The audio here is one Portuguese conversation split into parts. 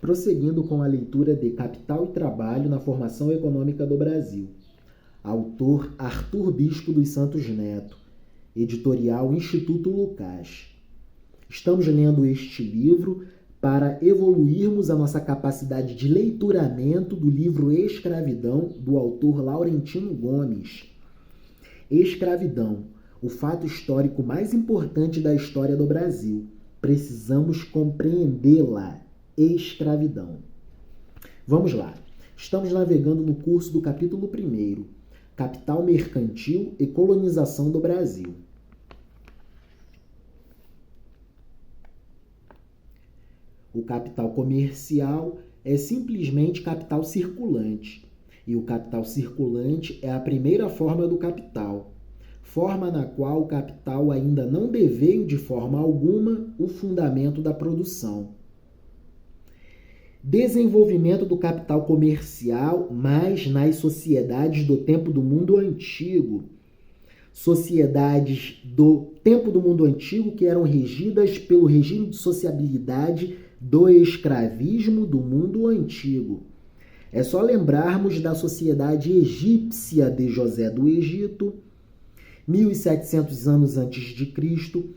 prosseguindo com a leitura de Capital e Trabalho na Formação Econômica do Brasil. Autor Arthur Bispo dos Santos Neto. Editorial Instituto Lucas. Estamos lendo este livro para evoluirmos a nossa capacidade de leituramento do livro Escravidão, do autor Laurentino Gomes. Escravidão, o fato histórico mais importante da história do Brasil. Precisamos compreendê-la. Escravidão. Vamos lá. Estamos navegando no curso do capítulo 1, Capital Mercantil e Colonização do Brasil. O capital comercial é simplesmente capital circulante, e o capital circulante é a primeira forma do capital, forma na qual o capital ainda não deveio de forma alguma o fundamento da produção. Desenvolvimento do capital comercial, mas nas sociedades do tempo do mundo antigo. Sociedades do tempo do mundo antigo que eram regidas pelo regime de sociabilidade do escravismo do mundo antigo. É só lembrarmos da sociedade egípcia de José do Egito, 1700 anos antes de Cristo,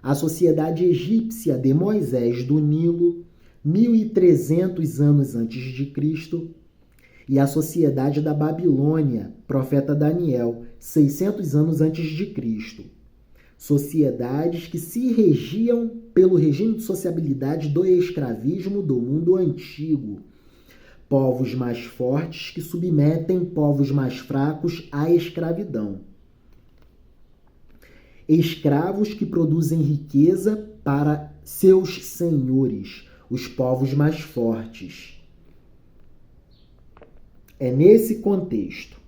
a sociedade egípcia de Moisés do Nilo, 1300 anos antes de Cristo, e a sociedade da Babilônia, profeta Daniel, 600 anos antes de Cristo. Sociedades que se regiam pelo regime de sociabilidade do escravismo do mundo antigo. Povos mais fortes que submetem povos mais fracos à escravidão. Escravos que produzem riqueza para seus senhores, os povos mais fortes. É nesse contexto.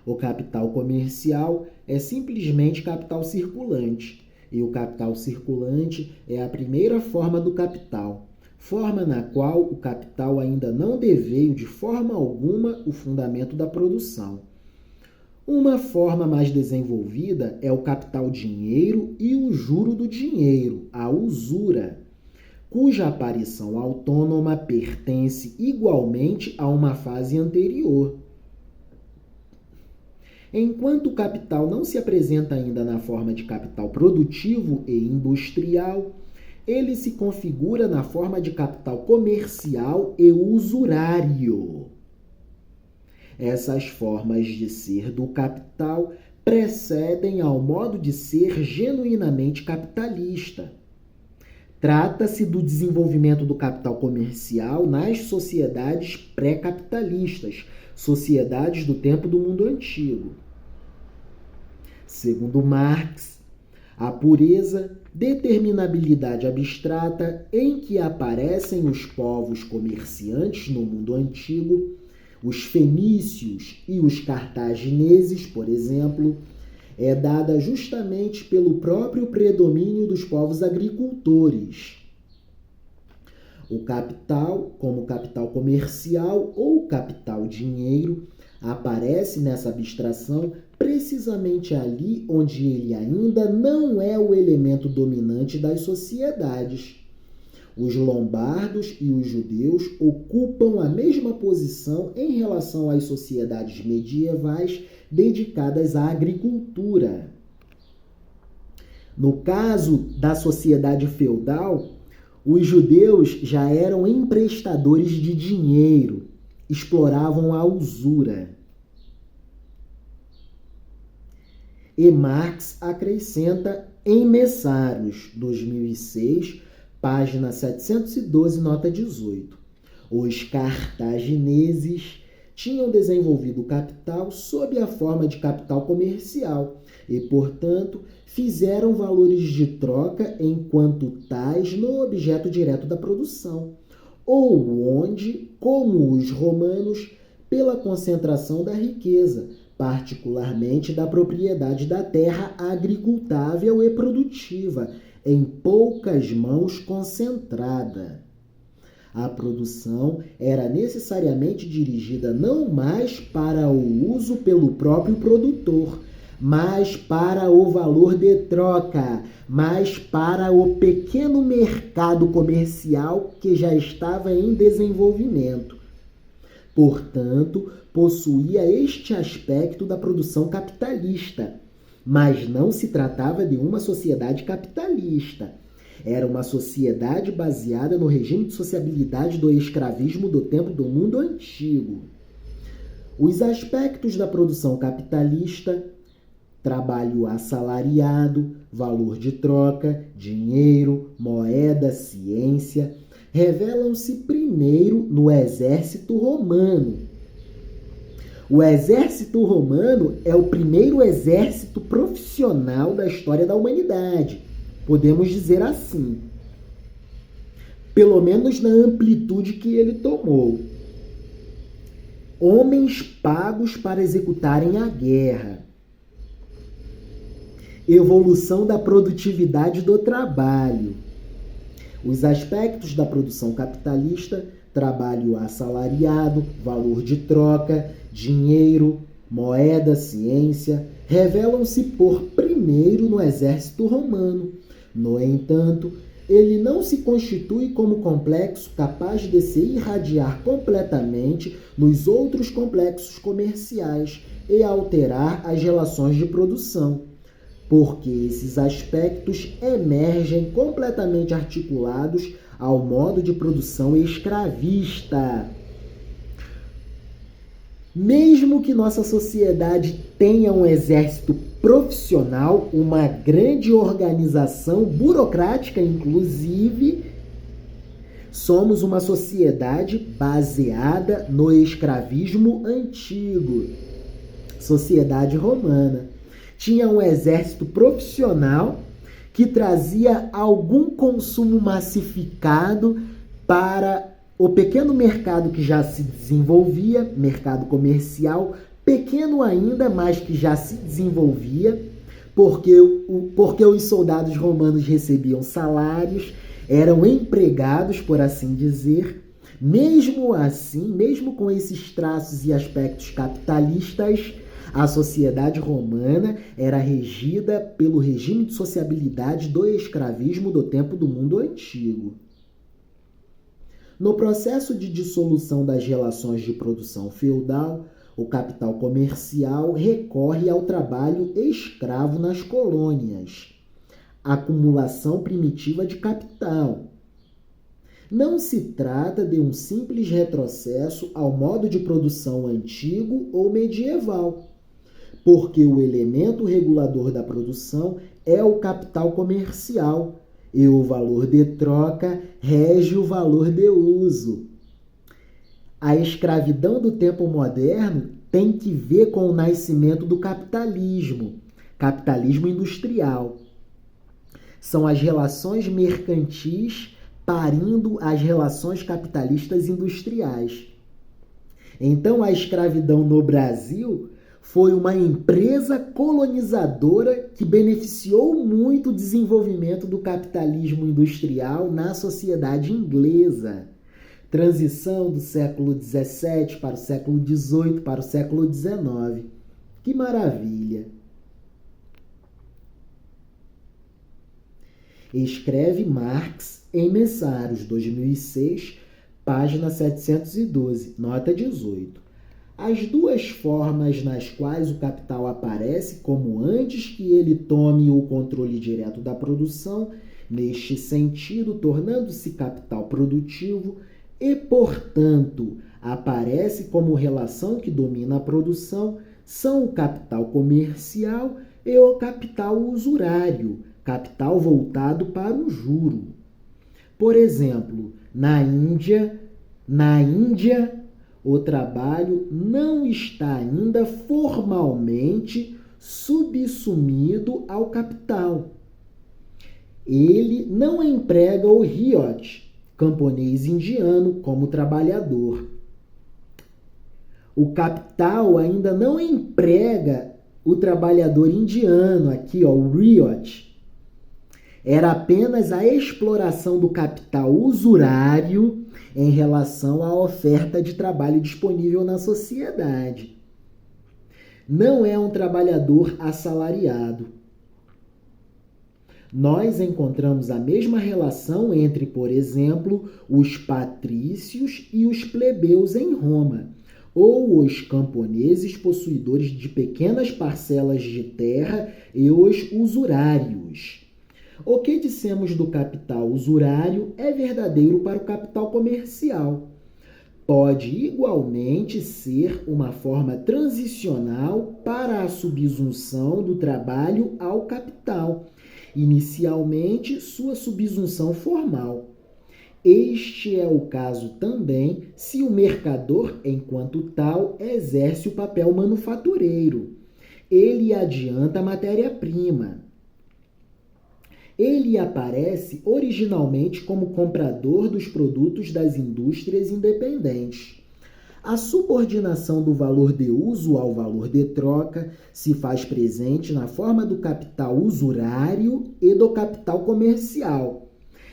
O capital comercial é simplesmente capital circulante, e o capital circulante é a primeira forma do capital, forma na qual o capital ainda não deveio de forma alguma o fundamento da produção. Uma forma mais desenvolvida é o capital dinheiro e o juro do dinheiro, a usura, cuja aparição autônoma pertence igualmente a uma fase anterior. Enquanto o capital não se apresenta ainda na forma de capital produtivo e industrial, ele se configura na forma de capital comercial e usurário. Essas formas de ser do capital precedem ao modo de ser genuinamente capitalista. Trata-se do desenvolvimento do capital comercial nas sociedades pré-capitalistas, sociedades do tempo do mundo antigo. Segundo Marx, a pureza, determinabilidade abstrata em que aparecem os povos comerciantes no mundo antigo, os fenícios e os cartagineses, por exemplo, é dada justamente pelo próprio predomínio dos povos agricultores. O capital, como capital comercial ou capital dinheiro, aparece nessa abstração precisamente ali onde ele ainda não é o elemento dominante das sociedades. Os lombardos e os judeus ocupam a mesma posição em relação às sociedades medievais dedicadas à agricultura. No caso da sociedade feudal, os judeus já eram emprestadores de dinheiro, exploravam a usura. E Marx acrescenta em Messários, 2006, página 712, nota 18. Os cartagineses tinham desenvolvido o capital sob a forma de capital comercial e, portanto, fizeram valores de troca enquanto tais no objeto direto da produção, ou onde, como os romanos, pela concentração da riqueza, particularmente da propriedade da terra agricultável e produtiva, em poucas mãos concentrada. A produção era necessariamente dirigida não mais para o uso pelo próprio produtor, mas para o valor de troca, mas para o pequeno mercado comercial que já estava em desenvolvimento. Portanto, possuía este aspecto da produção capitalista, mas não se tratava de uma sociedade capitalista. Era uma sociedade baseada no regime de sociabilidade do escravismo do tempo do mundo antigo. Os aspectos da produção capitalista, trabalho assalariado, valor de troca, dinheiro, moeda, ciência, revelam-se primeiro no exército romano. O exército romano é o primeiro exército profissional da história da humanidade, podemos dizer assim, pelo menos na amplitude que ele tomou. Homens pagos para executarem a guerra. Evolução da produtividade do trabalho. Os aspectos da produção capitalista, trabalho assalariado, valor de troca, dinheiro, moeda, ciência, revelam-se por primeiro no exército romano. No entanto, ele não se constitui como complexo capaz de se irradiar completamente nos outros complexos comerciais e alterar as relações de produção, porque esses aspectos emergem completamente articulados ao modo de produção escravista. Mesmo que nossa sociedade tenha um exército profissional, uma grande organização burocrática, inclusive, somos uma sociedade baseada no escravismo antigo. Sociedade romana tinha um exército profissional que trazia algum consumo massificado para o pequeno mercado que já se desenvolvia, mercado comercial, pequeno ainda, mas que já se desenvolvia, porque os soldados romanos recebiam salários, eram empregados, por assim dizer. Mesmo assim, mesmo com esses traços e aspectos capitalistas, a sociedade romana era regida pelo regime de sociabilidade do escravismo do tempo do mundo antigo. No processo de dissolução das relações de produção feudal, o capital comercial recorre ao trabalho escravo nas colônias, acumulação primitiva de capital. Não se trata de um simples retrocesso ao modo de produção antigo ou medieval, porque o elemento regulador da produção é o capital comercial, e o valor de troca rege o valor de uso. A escravidão do tempo moderno tem que ver com o nascimento do capitalismo industrial. São as relações mercantis parindo as relações capitalistas industriais. Então, a escravidão no Brasil foi uma empresa colonizadora que beneficiou muito o desenvolvimento do capitalismo industrial na sociedade inglesa. Transição do século XVII para o século XVIII, para o século XIX. Que maravilha! Escreve Marx em Mensários, 2006, página 712, nota 18. As duas formas nas quais o capital aparece, como antes que ele tome o controle direto da produção, neste sentido, tornando-se capital produtivo, e, portanto, aparece como relação que domina a produção, são o capital comercial e o capital usurário, capital voltado para o juro. Por exemplo, na Índia, o trabalho não está ainda formalmente subsumido ao capital. Ele não emprega o ryot, camponês indiano, como trabalhador. O capital ainda não emprega o trabalhador indiano, aqui, o ryot. Era apenas a exploração do capital usurário em relação à oferta de trabalho disponível na sociedade. não é um trabalhador assalariado. Nós encontramos a mesma relação entre, por exemplo, os patrícios e os plebeus em Roma, ou os camponeses possuidores de pequenas parcelas de terra e os usurários. O que dissemos do capital usurário é verdadeiro para o capital comercial. Pode igualmente ser uma forma transicional para a subsunção do trabalho ao capital, inicialmente sua subsunção formal. Este é o caso também se o mercador, enquanto tal, exerce o papel manufatureiro. Ele adianta a matéria-prima. Ele aparece originalmente como comprador dos produtos das indústrias independentes. A subordinação do valor de uso ao valor de troca se faz presente na forma do capital usurário e do capital comercial.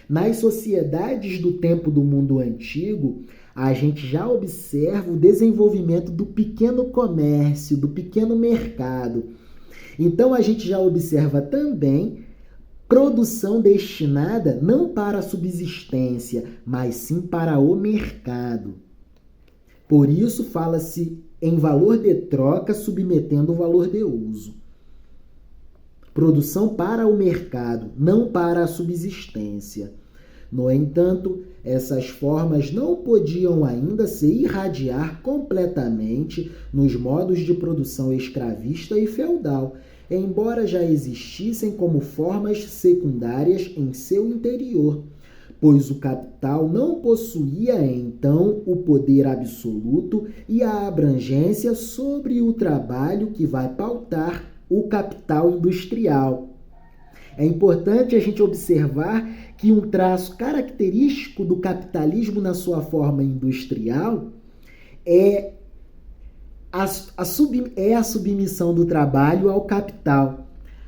Nas sociedades do tempo do mundo antigo, a gente já observa o desenvolvimento do pequeno comércio, do pequeno mercado. Então, a gente já observa também produção destinada não para a subsistência, mas sim para o mercado. Por isso, fala-se em valor de troca submetendo o valor de uso. Produção para o mercado, não para a subsistência. No entanto, essas formas não podiam ainda se irradiar completamente nos modos de produção escravista e feudal, embora já existissem como formas secundárias em seu interior, pois o capital não possuía então o poder absoluto e a abrangência sobre o trabalho que vai pautar o capital industrial. É importante a gente observar que um traço característico do capitalismo na sua forma industrial é a submissão do trabalho ao capital.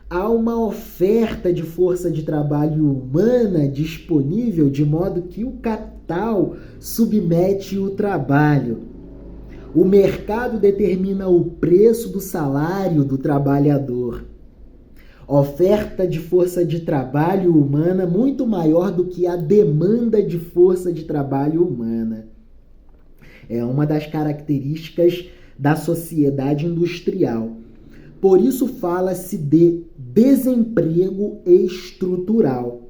Há uma oferta de força de trabalho humana disponível, de modo que o capital submete o trabalho. O mercado determina o preço do salário do trabalhador. Oferta de força de trabalho humana muito maior do que a demanda de força de trabalho humana. É uma das características da sociedade industrial. Por isso fala-se de desemprego estrutural,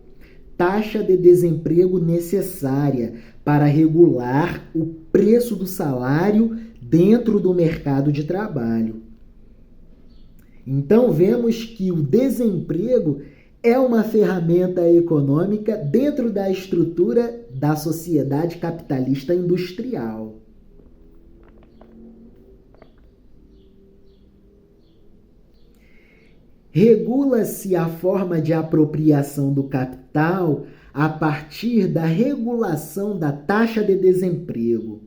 taxa de desemprego necessária para regular o preço do salário dentro do mercado de trabalho. Então vemos que o desemprego é uma ferramenta econômica dentro da estrutura da sociedade capitalista industrial. Regula-se a forma de apropriação do capital a partir da regulação da taxa de desemprego.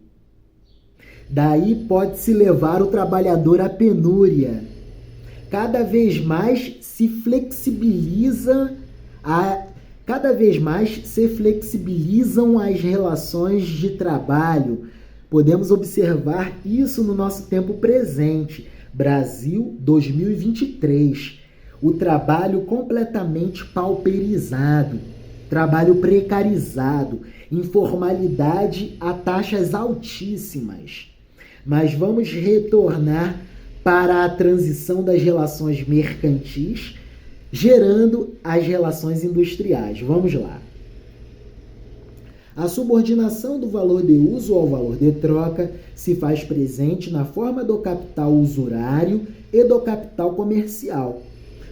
Daí pode-se levar o trabalhador à penúria. Cada vez mais se flexibilizam as relações de trabalho. Podemos observar isso no nosso tempo presente. Brasil 2023. O trabalho completamente pauperizado, trabalho precarizado, informalidade a taxas altíssimas. Mas vamos retornar para a transição das relações mercantis, gerando as relações industriais. Vamos lá. A subordinação do valor de uso ao valor de troca se faz presente na forma do capital usurário e do capital comercial.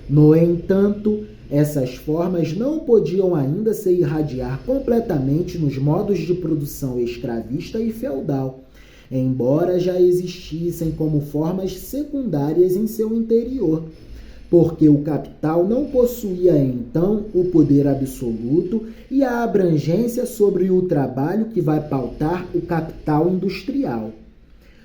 No entanto, essas formas não podiam ainda se irradiar completamente nos modos de produção escravista e feudal, embora já existissem como formas secundárias em seu interior, porque o capital não possuía então o poder absoluto e a abrangência sobre o trabalho que vai pautar o capital industrial.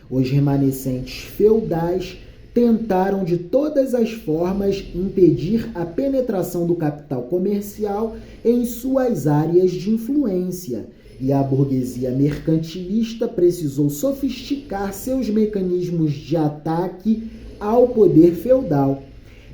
Os remanescentes feudais tentaram de todas as formas impedir a penetração do capital comercial em suas áreas de influência, e a burguesia mercantilista precisou sofisticar seus mecanismos de ataque ao poder feudal.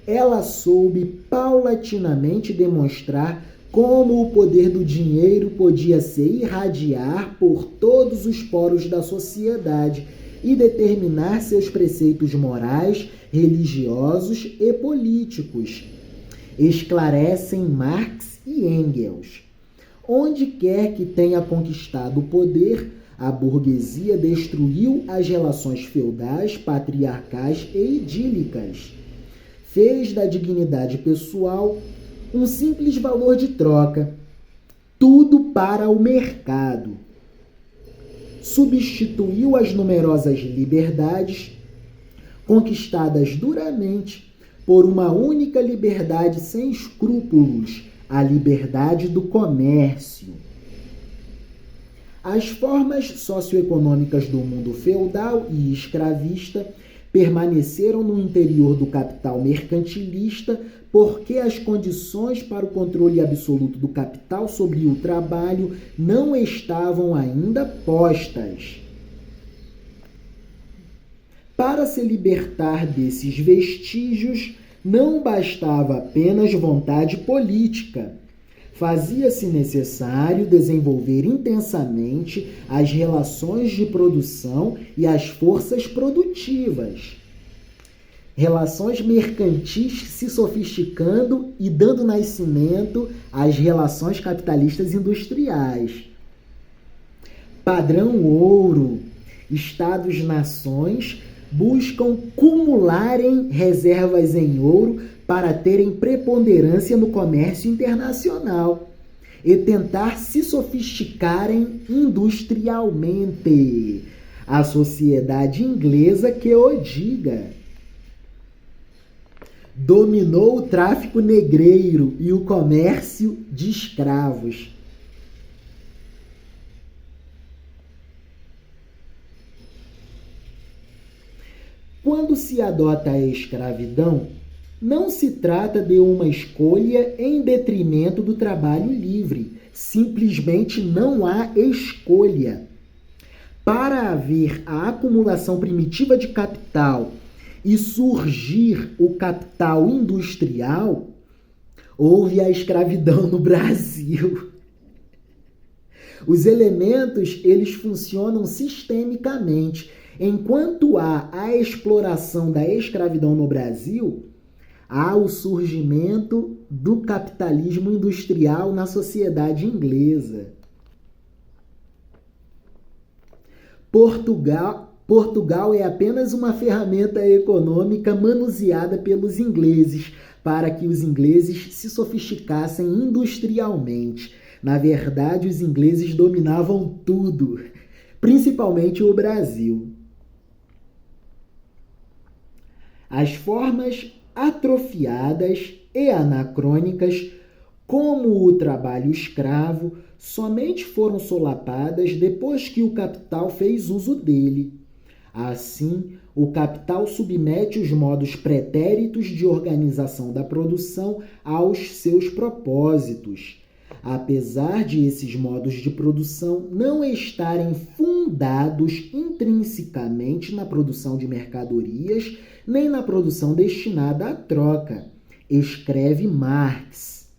Ela soube paulatinamente demonstrar como o poder do dinheiro podia se irradiar por todos os poros da sociedade e determinar seus preceitos morais, religiosos e políticos. Esclarecem Marx e Engels. Onde quer que tenha conquistado o poder, a burguesia destruiu as relações feudais, patriarcais e idílicas. Fez da dignidade pessoal um simples valor de troca, tudo para o mercado. Substituiu as numerosas liberdades, conquistadas duramente, por uma única liberdade sem escrúpulos, a liberdade do comércio. As formas socioeconômicas do mundo feudal e escravista permaneceram no interior do capital mercantilista porque as condições para o controle absoluto do capital sobre o trabalho não estavam ainda postas. Para se libertar desses vestígios, não bastava apenas vontade política. Fazia-se necessário desenvolver intensamente as relações de produção e as forças produtivas. Relações mercantis se sofisticando e dando nascimento às relações capitalistas industriais. Padrão ouro. Estados-nações buscam cumularem reservas em ouro para terem preponderância no comércio internacional e tentar se sofisticarem industrialmente. A sociedade inglesa que o diga. Dominou o tráfico negreiro e o comércio de escravos. Quando se adota a escravidão, não se trata de uma escolha em detrimento do trabalho livre. Simplesmente não há escolha. Para haver a acumulação primitiva de capital e surgir o capital industrial, houve a escravidão no Brasil. Os elementos, eles funcionam sistemicamente. Enquanto há a exploração da escravidão no Brasil, há o surgimento do capitalismo industrial na sociedade inglesa. Portugal é apenas uma ferramenta econômica manuseada pelos ingleses para que os ingleses se sofisticassem industrialmente. Na verdade, os ingleses dominavam tudo, principalmente o Brasil. As formas atrofiadas e anacrônicas, como o trabalho escravo, somente foram solapadas depois que o capital fez uso dele. Assim, o capital submete os modos pretéritos de organização da produção aos seus propósitos. Apesar de esses modos de produção não estarem fundados intrinsecamente na produção de mercadorias, nem na produção destinada à troca, escreve Marx.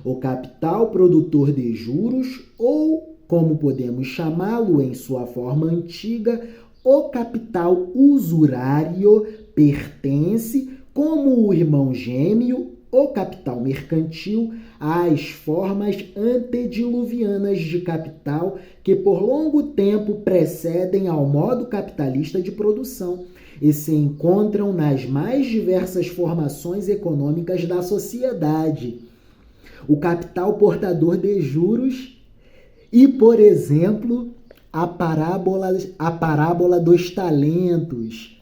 O capital produtor de juros, ou, como podemos chamá-lo em sua forma antiga, o capital usurário, pertence, como o irmão gêmeo, o capital mercantil, às formas antediluvianas de capital que por longo tempo precedem ao modo capitalista de produção e se encontram nas mais diversas formações econômicas da sociedade. O capital portador de juros e, por exemplo, a parábola dos talentos.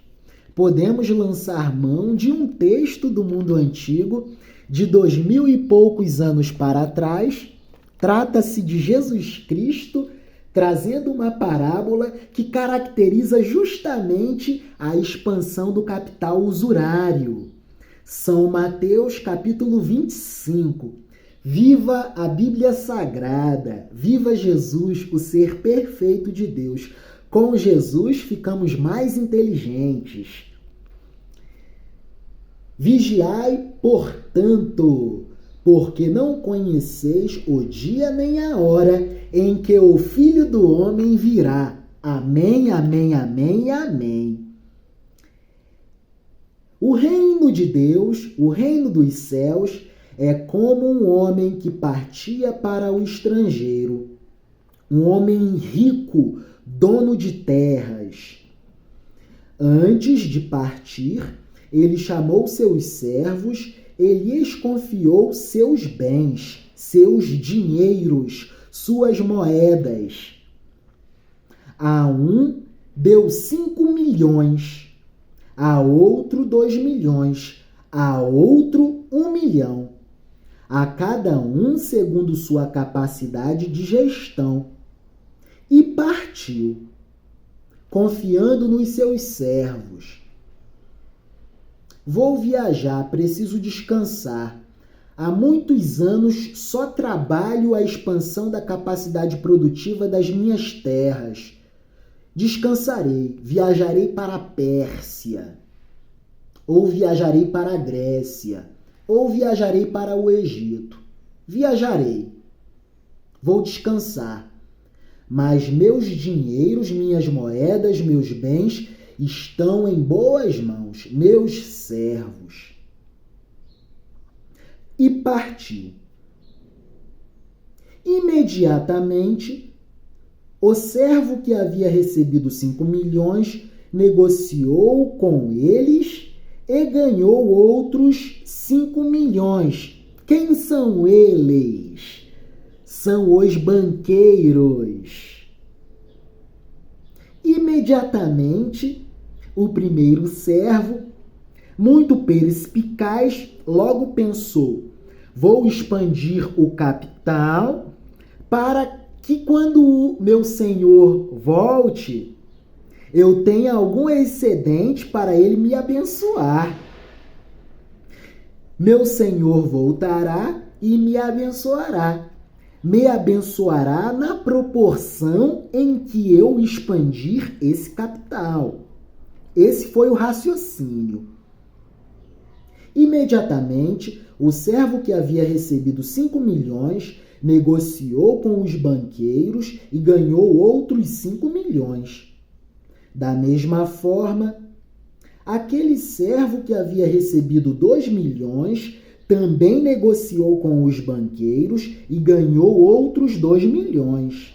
Podemos lançar mão de um texto do mundo antigo, de 2000 e poucos anos para trás. Trata-se de Jesus Cristo trazendo uma parábola que caracteriza justamente a expansão do capital usurário. São Mateus, capítulo 25. Viva a Bíblia Sagrada! Viva Jesus, o ser perfeito de Deus! Com Jesus ficamos mais inteligentes. Vigiai, portanto, porque não conheceis o dia nem a hora em que o Filho do Homem virá. Amém, amém, amém, amém. O reino de Deus, o reino dos céus, é como um homem que partia para o estrangeiro, um homem rico, dono de terras. Antes de partir, ele chamou seus servos e lhes confiou seus bens, seus dinheiros, suas moedas. A um deu 5 milhões, a outro 2 milhões, a outro 1 milhão, a cada um segundo sua capacidade de gestão. E partiu, confiando nos seus servos. Vou viajar, preciso descansar. Há muitos anos só trabalho a expansão da capacidade produtiva das minhas terras. Descansarei, viajarei para a Pérsia, ou viajarei para a Grécia, ou viajarei para o Egito. Viajarei. Vou descansar. Mas meus dinheiros, minhas moedas, meus bens estão em boas mãos, meus servos. E partiu. Imediatamente, o servo que havia recebido 5 milhões negociou com eles e ganhou outros 5 milhões. Quem são eles? São os banqueiros. Imediatamente, o primeiro servo, muito perspicaz, logo pensou: vou expandir o capital para que quando o meu senhor volte, eu tenha algum excedente para ele me abençoar. Meu senhor voltará e me abençoará. Me abençoará na proporção em que eu expandir esse capital. Esse foi o raciocínio. Imediatamente, o servo que havia recebido 5 milhões negociou com os banqueiros e ganhou outros 5 milhões. Da mesma forma, aquele servo que havia recebido 2 milhões também negociou com os banqueiros e ganhou outros 2 milhões.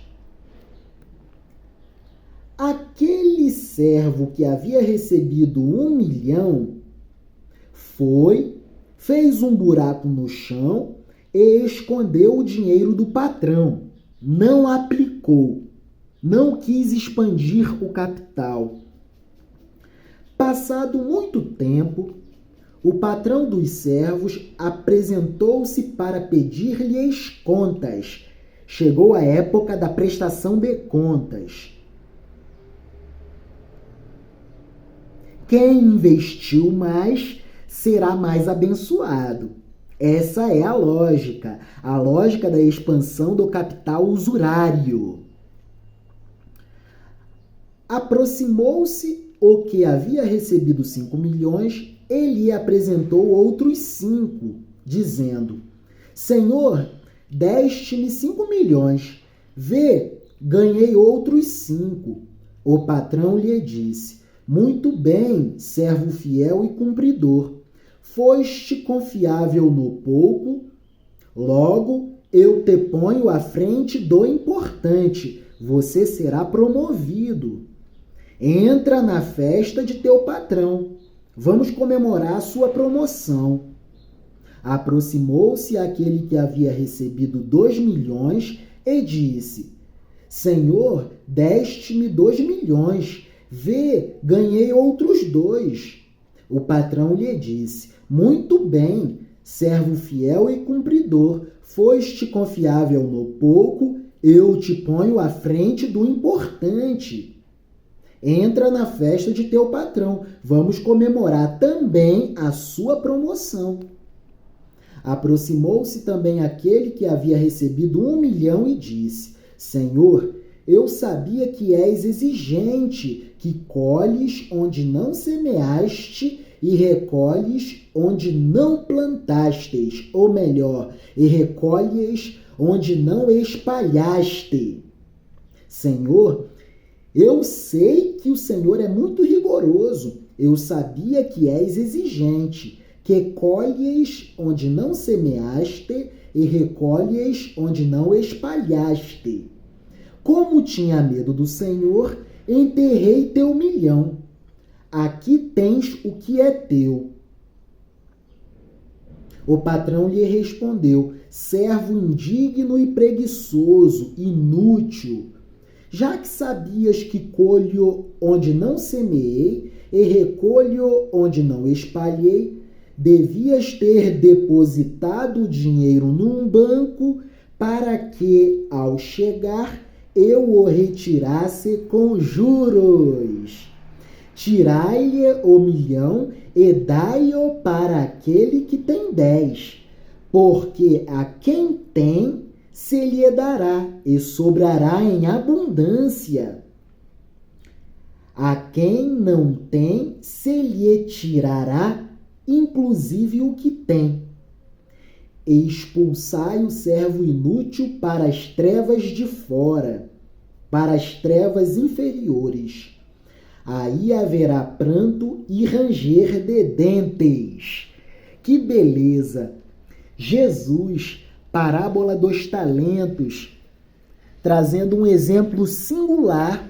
Aquele servo que havia recebido 1 milhão fez um buraco no chão e escondeu o dinheiro do patrão. Não aplicou, não quis expandir o capital. Passado muito tempo, o patrão dos servos apresentou-se para pedir-lhes contas. Chegou a época da prestação de contas. Quem investiu mais será mais abençoado. Essa é a lógica da expansão do capital usurário. Aproximou-se o que havia recebido 5 milhões e lhe apresentou outros 5, dizendo: Senhor, deste-me 5 milhões. Vê, ganhei outros 5. O patrão lhe disse: Muito bem, servo fiel e cumpridor. Foste confiável no pouco, logo eu te ponho à frente do importante. Você será promovido. Entra na festa de teu patrão. Vamos comemorar a sua promoção. Aproximou-se aquele que havia recebido 2 milhões e disse: Senhor, deste-me 2 milhões. Vê, ganhei outros 2. O patrão lhe disse: Muito bem, servo fiel e cumpridor. Foste confiável no pouco, eu te ponho à frente do importante. Entra na festa de teu patrão. Vamos comemorar também a sua promoção. Aproximou-se também aquele que havia recebido 1 milhão e disse: Senhor, eu sabia que és exigente, que colhes onde não semeaste e recolhes onde não plantastes, ou melhor, e recolhes onde não espalhaste. Senhor, eu sei que o Senhor é muito rigoroso. Eu sabia que és exigente, que colhes onde não semeaste e recolhes onde não espalhaste. Como tinha medo do Senhor, enterrei teu milhão. Aqui tens o que é teu. O patrão lhe respondeu: servo indigno e preguiçoso, inútil. Já que sabias que colho onde não semeei e recolho onde não espalhei, devias ter depositado o dinheiro num banco para que, ao chegar, eu o retirasse com juros. Tirai-lhe o milhão e dai-o para aquele que tem 10, porque a quem tem se lhe dará e sobrará em abundância. A quem não tem se lhe tirará, inclusive o que tem. Expulsai o servo inútil para as trevas de fora, para as trevas inferiores. Aí haverá pranto e ranger de dentes. Que beleza! Jesus, parábola dos talentos, trazendo um exemplo singular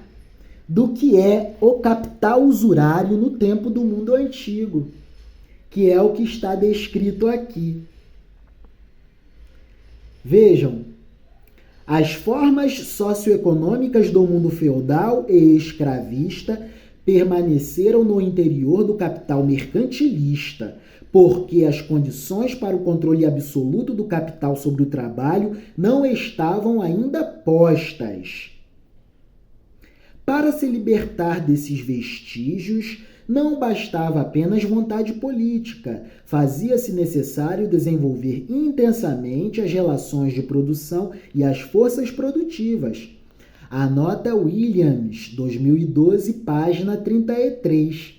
do que é o capital usurário no tempo do mundo antigo, que é o que está descrito aqui. Vejam, as formas socioeconômicas do mundo feudal e escravista permaneceram no interior do capital mercantilista, porque as condições para o controle absoluto do capital sobre o trabalho não estavam ainda postas. Para se libertar desses vestígios, não bastava apenas vontade política, fazia-se necessário desenvolver intensamente as relações de produção e as forças produtivas. Anota Williams, 2012, página 33.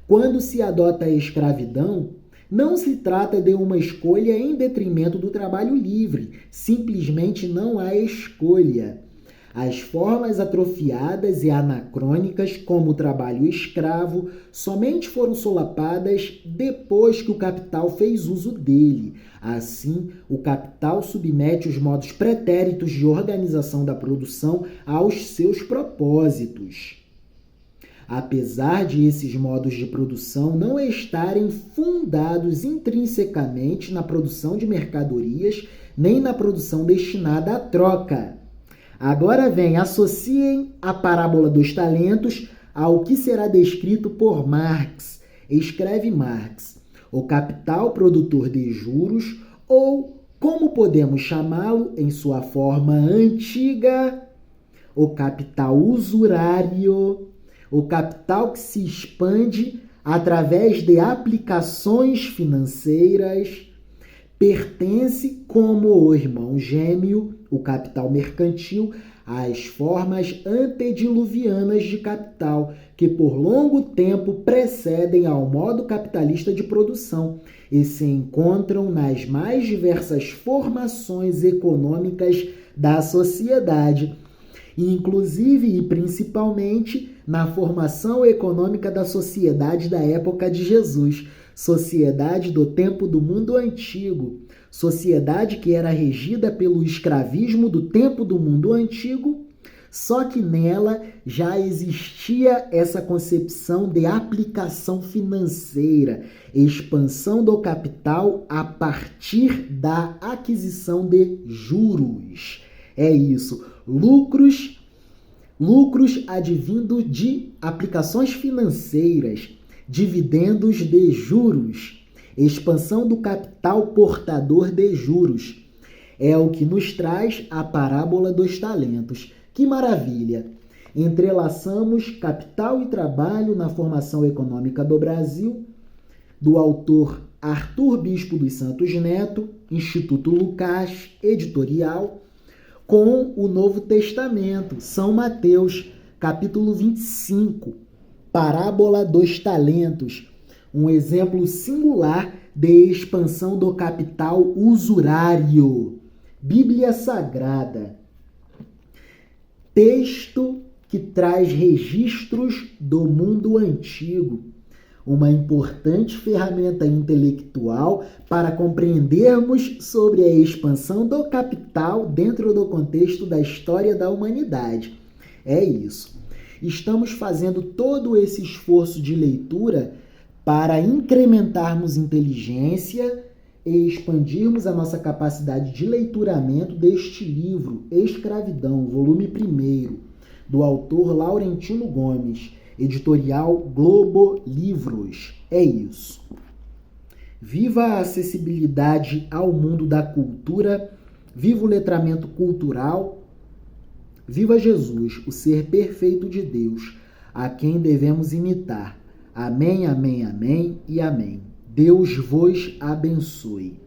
Quando se adota a escravidão, não se trata de uma escolha em detrimento do trabalho livre, simplesmente não há escolha. As formas atrofiadas e anacrônicas, como o trabalho escravo, somente foram solapadas depois que o capital fez uso dele. Assim, o capital submete os modos pretéritos de organização da produção aos seus propósitos. Apesar de esses modos de produção não estarem fundados intrinsecamente na produção de mercadorias, nem na produção destinada à troca. Agora associem a parábola dos talentos ao que será descrito por Marx. Escreve Marx: o capital produtor de juros, ou, como podemos chamá-lo em sua forma antiga, o capital usurário, o capital que se expande através de aplicações financeiras, pertence como o irmão gêmeo, o capital mercantil, às formas antediluvianas de capital, que por longo tempo precedem ao modo capitalista de produção e se encontram nas mais diversas formações econômicas da sociedade, inclusive e principalmente na formação econômica da sociedade da época de Jesus, sociedade do tempo do mundo antigo, sociedade que era regida pelo escravismo do tempo do mundo antigo, só que nela já existia essa concepção de aplicação financeira, expansão do capital a partir da aquisição de juros. É isso, lucros advindo de aplicações financeiras, dividendos de juros, expansão do capital portador de juros. É o que nos traz a parábola dos talentos. Que maravilha! Entrelaçamos capital e trabalho na formação econômica do Brasil, do autor Arthur Bispo dos Santos Neto, Instituto Lucas, editorial, com o Novo Testamento, São Mateus, capítulo 25, Parábola dos talentos, um exemplo singular de expansão do capital usurário. Bíblia Sagrada, texto que traz registros do mundo antigo, uma importante ferramenta intelectual para compreendermos sobre a expansão do capital dentro do contexto da história da humanidade. É isso. Estamos fazendo todo esse esforço de leitura para incrementarmos inteligência e expandirmos a nossa capacidade de leituramento deste livro, Escravidão, volume 1º, do autor Laurentino Gomes, editorial Globo Livros. É isso. Viva a acessibilidade ao mundo da cultura, viva o letramento cultural, viva Jesus, o ser perfeito de Deus, a quem devemos imitar. Amém, amém, amém e amém. Deus vos abençoe.